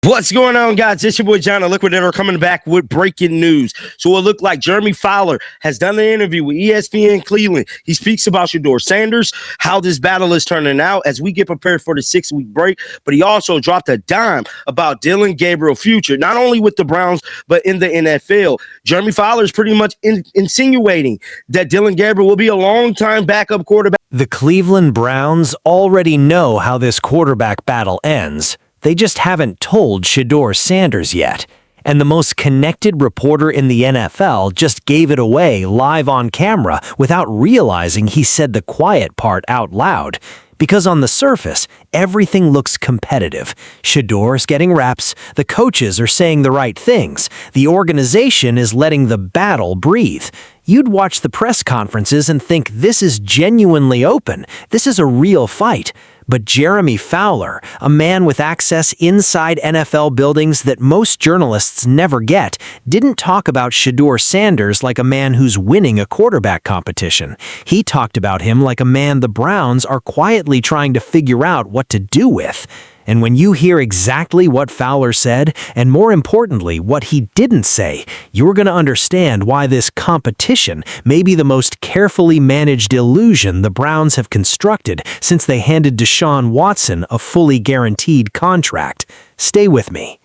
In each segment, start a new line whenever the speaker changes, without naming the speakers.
What's going on, guys? It's your boy John, a Liquidator, coming back with breaking news. So it looked like Jeremy Fowler has done an interview with ESPN Cleveland. He speaks about Shedeur Sanders, how this battle is turning out as we get prepared for the 6-week break. But he also dropped a dime about Dillon Gabriel's future, not only with the Browns, but in the NFL. Jeremy Fowler is pretty much insinuating that Dillon Gabriel will be a long-time backup quarterback.
The Cleveland Browns already know how this quarterback battle ends. They just haven't told Shedeur Sanders yet. And the most connected reporter in the NFL just gave it away live on camera without realizing he said the quiet part out loud. Because on the surface, everything looks competitive. Shedeur's getting reps, the coaches are saying the right things, the organization is letting the battle breathe. You'd watch the press conferences and think this is genuinely open, this is a real fight. But Jeremy Fowler, a man with access inside NFL buildings that most journalists never get, didn't talk about Shedeur Sanders like a man who's winning a quarterback competition. He talked about him like a man the Browns are quietly trying to figure out what to do with. And when you hear exactly what Fowler said, and more importantly, what he didn't say, you're going to understand why this competition may be the most carefully managed illusion the Browns have constructed since they handed Deshaun Watson a fully guaranteed contract. Stay with me.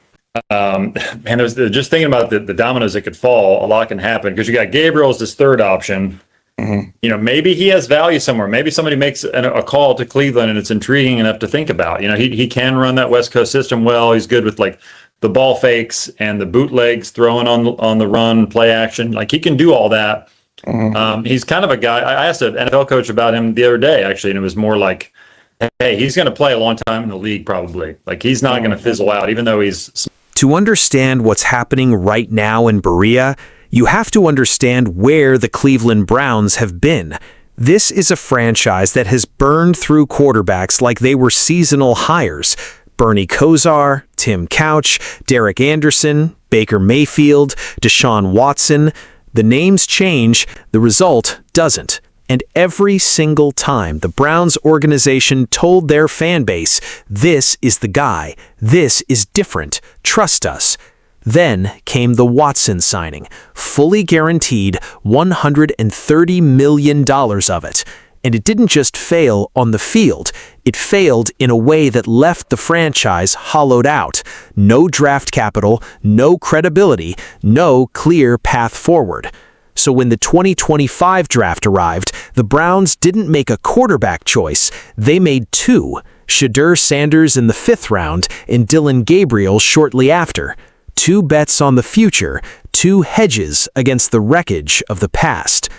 And it was just thinking about the dominoes that could fall. A lot can happen because you got Gabriel as this third option. Mm-hmm. You know, maybe he has value somewhere. Maybe somebody makes a call to Cleveland and it's intriguing enough to think about. You know, he can run that West Coast system well. He's good with like the ball fakes and the bootlegs, throwing on the run, play action. Like he can do all that. Mm-hmm. He's kind of a guy. I asked an NFL coach about him the other day, actually, and it was more like, hey, he's going to play a long time in the league probably. Like he's not going to fizzle out, even though he's...
To understand what's happening right now in Berea, you have to understand where the Cleveland Browns have been. This is a franchise that has burned through quarterbacks like they were seasonal hires. Bernie Kosar, Tim Couch, Derek Anderson, Baker Mayfield, Deshaun Watson. The names change, the result doesn't. And every single time the Browns organization told their fan base, this is the guy, this is different, trust us. Then came the Watson signing, fully guaranteed $130 million of it. And it didn't just fail on the field, it failed in a way that left the franchise hollowed out. No draft capital, no credibility, no clear path forward. So when the 2025 draft arrived, the Browns didn't make a quarterback choice, they made two, Shedeur Sanders in the 5th round and Dillon Gabriel shortly after. Two bets on the future, two hedges against the wreckage of the past.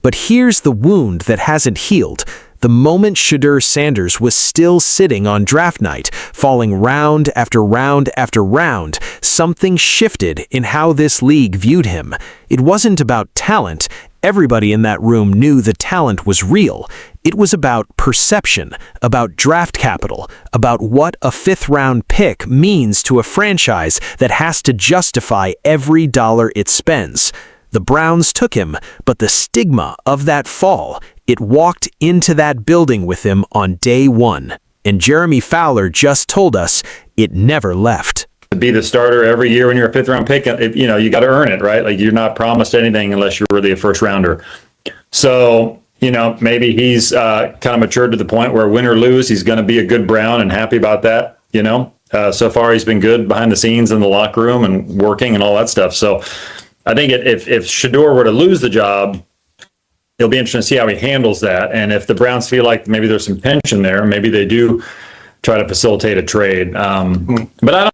But here's the wound that hasn't healed. The moment Shedeur Sanders was still sitting on draft night, falling round after round after round, something shifted in how this league viewed him. It wasn't about talent. Everybody in that room knew the talent was real. It was about perception, about draft capital, about what a 5th-round pick means to a franchise that has to justify every dollar it spends. The Browns took him, but the stigma of that fall, it walked into that building with him on day one. And Jeremy Fowler just told us it never left.
To be the starter every year when you're a 5th-round pick, you know, you got to earn it, right? Like you're not promised anything unless you're really a first-rounder. So, you know, maybe he's kind of matured to the point where win or lose, he's going to be a good Brown and happy about that, you know. So far, he's been good behind the scenes in the locker room and working and all that stuff. So I think if Shedeur were to lose the job, it'll be interesting to see how he handles that. And if the Browns feel like maybe there's some tension there, maybe they do try to facilitate a trade. But I don't.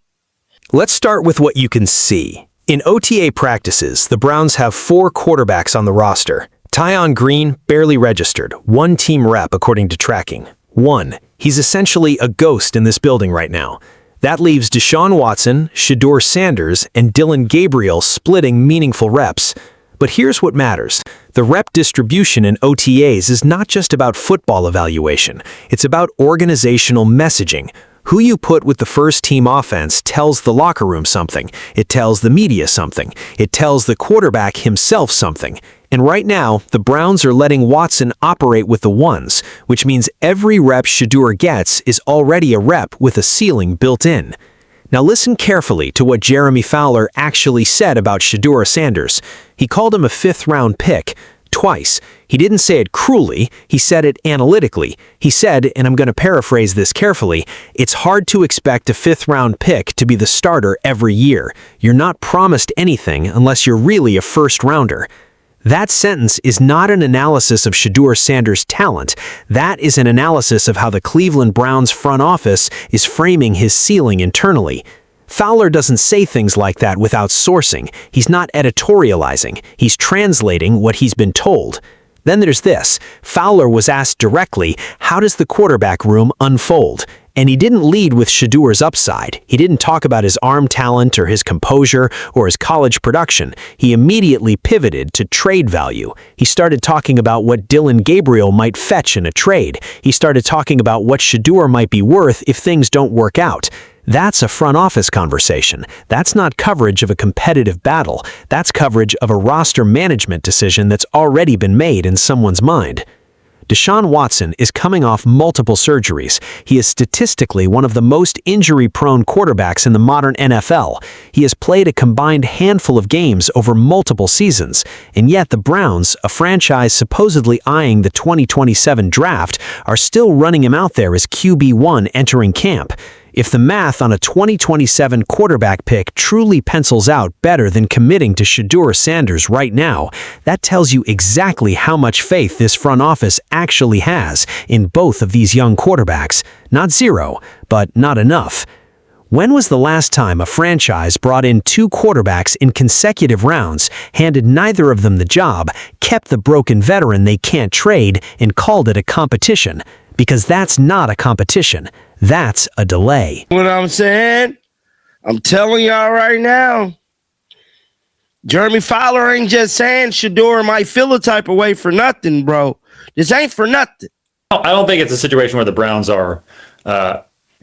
Let's start with what you can see. In OTA practices, the Browns have 4 quarterbacks on the roster. Tyon Green barely registered, 1 team rep according to tracking. 1. He's essentially a ghost in this building right now. That leaves Deshaun Watson, Shedeur Sanders, and Dillon Gabriel splitting meaningful reps. But here's what matters. The rep distribution in OTAs is not just about football evaluation. It's about organizational messaging. Who you put with the first-team offense tells the locker room something. It tells the media something. It tells the quarterback himself something. And right now, the Browns are letting Watson operate with the ones, which means every rep Shedeur gets is already a rep with a ceiling built in. Now listen carefully to what Jeremy Fowler actually said about Shedeur Sanders. He called him a fifth-round pick. Twice. He didn't say it cruelly, he said it analytically. He said, and I'm going to paraphrase this carefully, it's hard to expect a fifth-round pick to be the starter every year. You're not promised anything unless you're really a first-rounder. That sentence is not an analysis of Shedeur Sanders' talent. That is an analysis of how the Cleveland Browns front office is framing his ceiling internally. Fowler doesn't say things like that without sourcing. He's not editorializing. He's translating what he's been told. Then there's this. Fowler was asked directly, how does the quarterback room unfold? And he didn't lead with Shedeur's upside. He didn't talk about his arm talent or his composure or his college production. He immediately pivoted to trade value. He started talking about what Dillon Gabriel might fetch in a trade. He started talking about what Shedeur might be worth if things don't work out. That's a front office conversation. That's not coverage of a competitive battle. That's coverage of a roster management decision that's already been made in someone's mind. Deshaun Watson is coming off multiple surgeries. He is statistically one of the most injury-prone quarterbacks in the modern NFL. He has played a combined handful of games over multiple seasons, and yet the Browns, a franchise supposedly eyeing the 2027 draft, are still running him out there as QB1 entering camp. If the math on a 2027 quarterback pick truly pencils out better than committing to Shedeur Sanders right now, that tells you exactly how much faith this front office actually has in both of these young quarterbacks. Not zero, but not enough. When was the last time a franchise brought in two quarterbacks in consecutive rounds, handed neither of them the job, kept the broken veteran they can't trade, and called it a competition? Because that's not a competition. That's a delay.
What I'm saying? I'm telling y'all right now. Jeremy Fowler ain't just saying Shedeur might feel a type of way for nothing, bro. This ain't for nothing.
I don't think it's a situation where the Browns are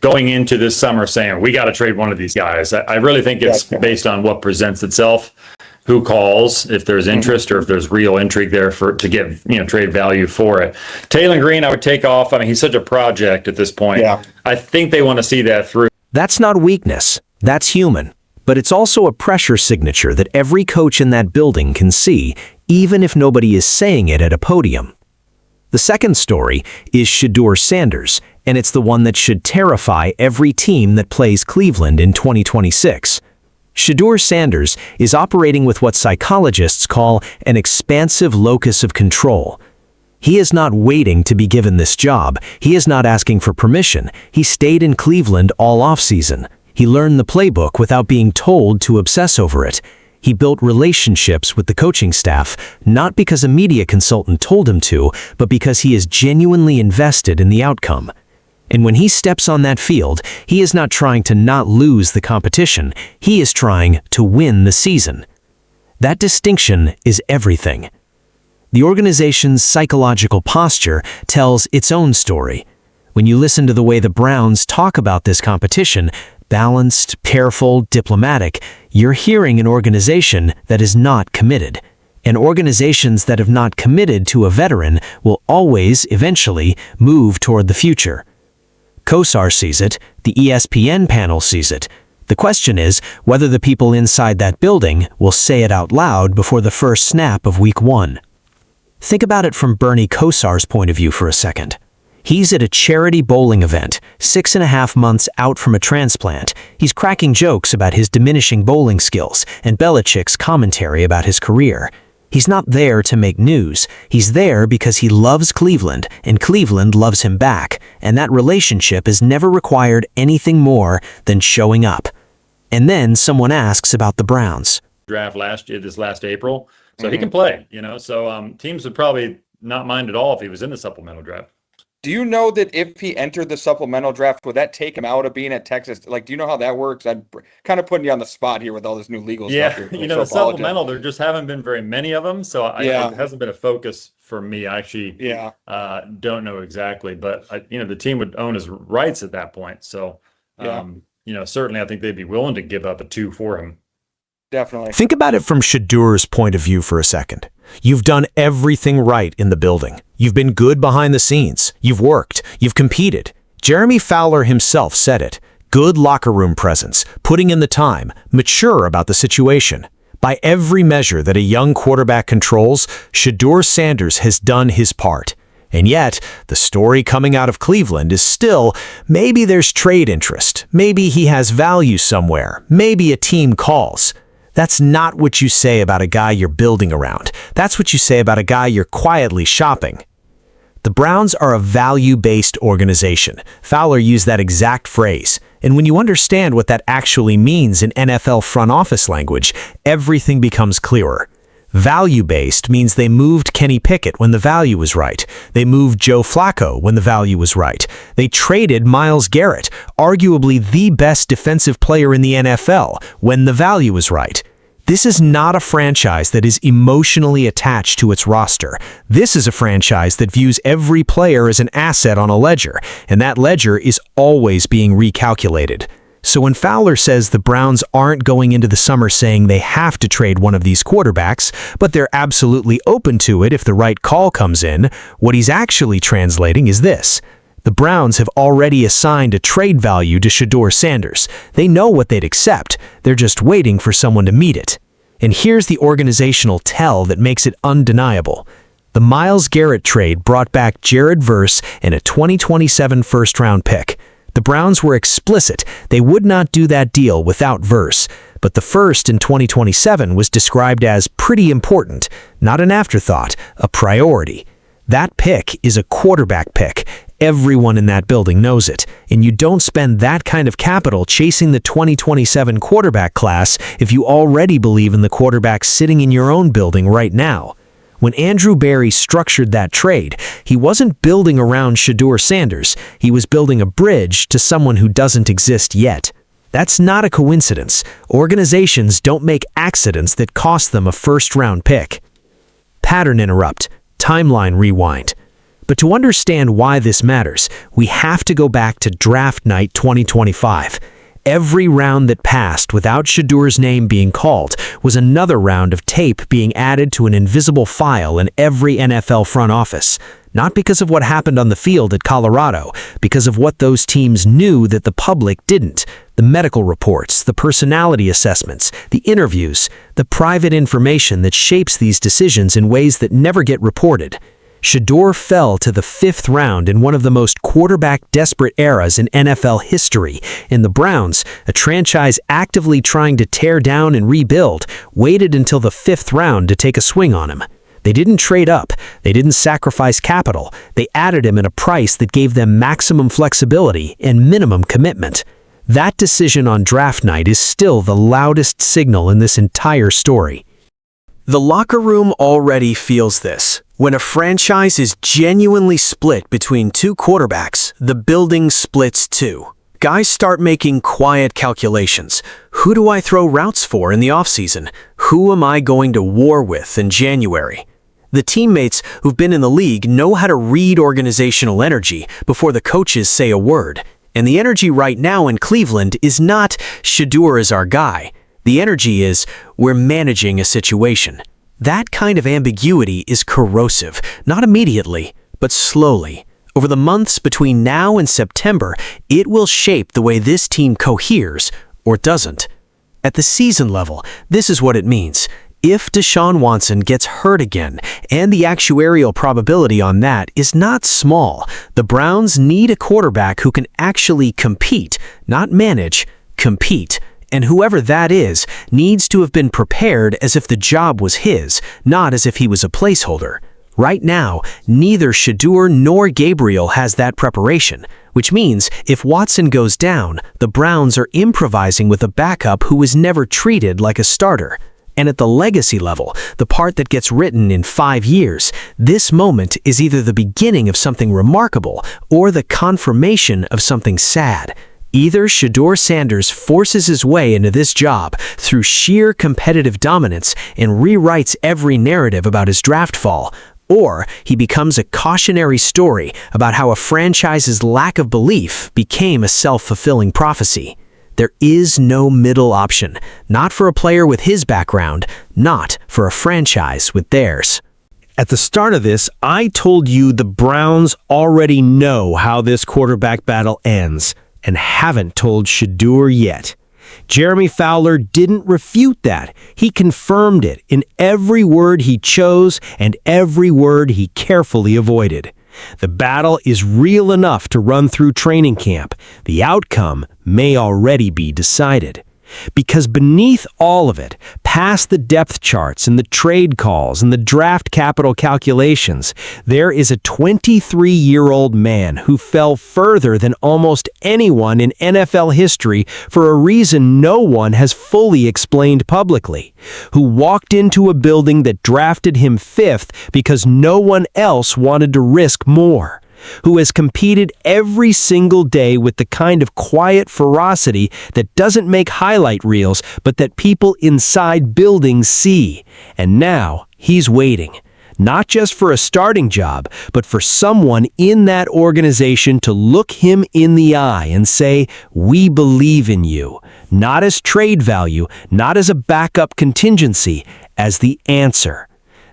going into this summer saying, we got to trade one of these guys. I really think it's based on what presents itself, who calls, if there's interest or if there's real intrigue there to get trade value for it. Taylor Green, I would take off. I mean, he's such a project at this point. Yeah. I think they want to see that through.
That's not weakness. That's human. But it's also a pressure signature that every coach in that building can see, even if nobody is saying it at a podium. The second story is Shedeur Sanders, and it's the one that should terrify every team that plays Cleveland in 2026. Shedeur Sanders is operating with what psychologists call an expansive locus of control. He is not waiting to be given this job. He is not asking for permission. He stayed in Cleveland all offseason. He learned the playbook without being told to obsess over it. He built relationships with the coaching staff, not because a media consultant told him to, but because he is genuinely invested in the outcome. And when he steps on that field, he is not trying to not lose the competition. He is trying to win the season. That distinction is everything. The organization's psychological posture tells its own story. When you listen to the way the Browns talk about this competition, balanced, careful, diplomatic, you're hearing an organization that is not committed. And organizations that have not committed to a veteran will always, eventually, move toward the future. Kosar sees it, the ESPN panel sees it. The question is whether the people inside that building will say it out loud before the first snap of Week 1. Think about it from Bernie Kosar's point of view for a second. He's at a charity bowling event, 6.5 months out from a transplant. He's cracking jokes about his diminishing bowling skills and Belichick's commentary about his career. He's not there to make news. He's there because he loves Cleveland, and Cleveland loves him back, and that relationship has never required anything more than showing up. And then someone asks about the Browns.
Draft this last April, so he can play, so teams would probably not mind at all if he was in the supplemental draft.
Do you know that if he entered the supplemental draft, would that take him out of being at Texas? Like, do you know how that works? I'm kind of putting you on the spot here with all this new legal stuff.
Yeah, the supplemental, there just haven't been very many of them, so it hasn't been a focus for me. I actually don't know exactly, but the team would own his rights at that point. So, certainly I think they'd be willing to give up a 2 for him.
Definitely.
Think about it from Shedeur's point of view for a second. You've done everything right in the building. You've been good behind the scenes. You've worked. You've competed. Jeremy Fowler himself said it. good locker room presence, putting in the time, mature about the situation. By every measure that a young quarterback controls, Shedeur Sanders has done his part. And yet, the story coming out of Cleveland is still, maybe there's trade interest, maybe he has value somewhere, maybe a team calls. That's not what you say about a guy you're building around. That's what you say about a guy you're quietly shopping. The Browns are a value-based organization. Fowler used that exact phrase. And when you understand what that actually means in NFL front office language, everything becomes clearer. Value-based means they moved Kenny Pickett when the value was right. They moved Joe Flacco when the value was right. They traded Myles Garrett, arguably the best defensive player in the NFL, when the value was right. This is not a franchise that is emotionally attached to its roster. This is a franchise that views every player as an asset on a ledger, and that ledger is always being recalculated. So when Fowler says the Browns aren't going into the summer saying they have to trade one of these quarterbacks, but they're absolutely open to it if the right call comes in, what he's actually translating is this. The Browns have already assigned a trade value to Shedeur Sanders. They know what they'd accept. They're just waiting for someone to meet it. And here's the organizational tell that makes it undeniable. The Myles Garrett trade brought back Jared Verse and a 2027 first-round pick. The Browns were explicit. They would not do that deal without Verse. But the first in 2027 was described as pretty important, not an afterthought, a priority. That pick is a quarterback pick. Everyone in that building knows it, and you don't spend that kind of capital chasing the 2027 quarterback class if you already believe in the quarterback sitting in your own building right now. When Andrew Berry structured that trade, he wasn't building around Shedeur Sanders, he was building a bridge to someone who doesn't exist yet. That's not a coincidence. Organizations don't make accidents that cost them a first-round pick. Pattern interrupt. Timeline rewind. But to understand why this matters, we have to go back to draft night 2025. Every round that passed without Shedeur's name being called was another round of tape being added to an invisible file in every NFL front office. Not because of what happened on the field at Colorado, because of what those teams knew that the public didn't. The medical reports, the personality assessments, the interviews, the private information that shapes these decisions in ways that never get reported. Shedeur fell to the 5th round in one of the most quarterback-desperate eras in NFL history, and the Browns, a franchise actively trying to tear down and rebuild, waited until the 5th round to take a swing on him. They didn't trade up, they didn't sacrifice capital, they added him at a price that gave them maximum flexibility and minimum commitment. That decision on draft night is still the loudest signal in this entire story. The locker room already feels this. When a franchise is genuinely split between two quarterbacks, the building splits too. Guys start making quiet calculations. Who do I throw routes for in the offseason? Who am I going to war with in January? The teammates who've been in the league know how to read organizational energy before the coaches say a word. And the energy right now in Cleveland is not Shedeur is our guy. The energy is we're managing a situation. That kind of ambiguity is corrosive, not immediately, but slowly. Over the months between now and September, it will shape the way this team coheres or doesn't. At the season level, this is what it means. If Deshaun Watson gets hurt again, and the actuarial probability on that is not small, the Browns need a quarterback who can actually compete, not manage, compete. And whoever that is needs to have been prepared as if the job was his, not as if he was a placeholder. Right now, neither Shedeur nor Gabriel has that preparation, which means if Watson goes down, the Browns are improvising with a backup who was never treated like a starter. And at the legacy level, the part that gets written in 5 years, this moment is either the beginning of something remarkable or the confirmation of something sad. Either Shedeur Sanders forces his way into this job through sheer competitive dominance and rewrites every narrative about his draft fall, or he becomes a cautionary story about how a franchise's lack of belief became a self-fulfilling prophecy. There is no middle option, not for a player with his background, not for a franchise with theirs. At the start of this, I told you the Browns already know how this quarterback battle ends.
and haven't told Shedeur yet. Jeremy Fowler didn't refute that. He confirmed it in every word he chose and every word he carefully avoided. The battle is real enough to run through training camp. The outcome may already be decided. Because beneath all of it, past the depth charts and the trade calls and the draft capital calculations, there is a 23-year-old man who fell further than almost anyone in NFL history for a reason no one has fully explained publicly, who walked into a building that drafted him 5th because no one else wanted to risk more, who has competed every single day with the kind of quiet ferocity that doesn't make highlight reels, but that people inside buildings see. And now he's waiting, not just for a starting job, but for someone in that organization to look him in the eye and say, "We believe in you," not as trade value, not as a backup contingency, as the answer.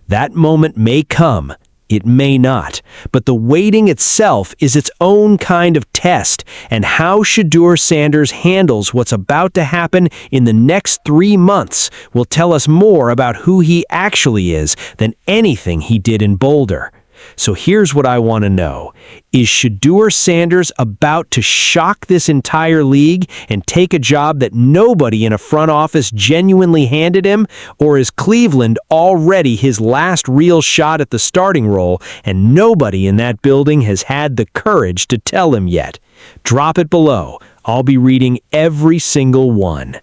That moment may come. It may not, but the waiting itself is its own kind of test, and how Shedeur Sanders handles what's about to happen in the next 3 months will tell us more about who he actually is than anything he did in Boulder. So here's what I want to know. Is Shedeur Sanders about to shock this entire league and take a job that nobody in a front office genuinely handed him? Or is Cleveland already his last real shot at the starting role and nobody in that building has had the courage to tell him yet? Drop it below. I'll be reading every single one.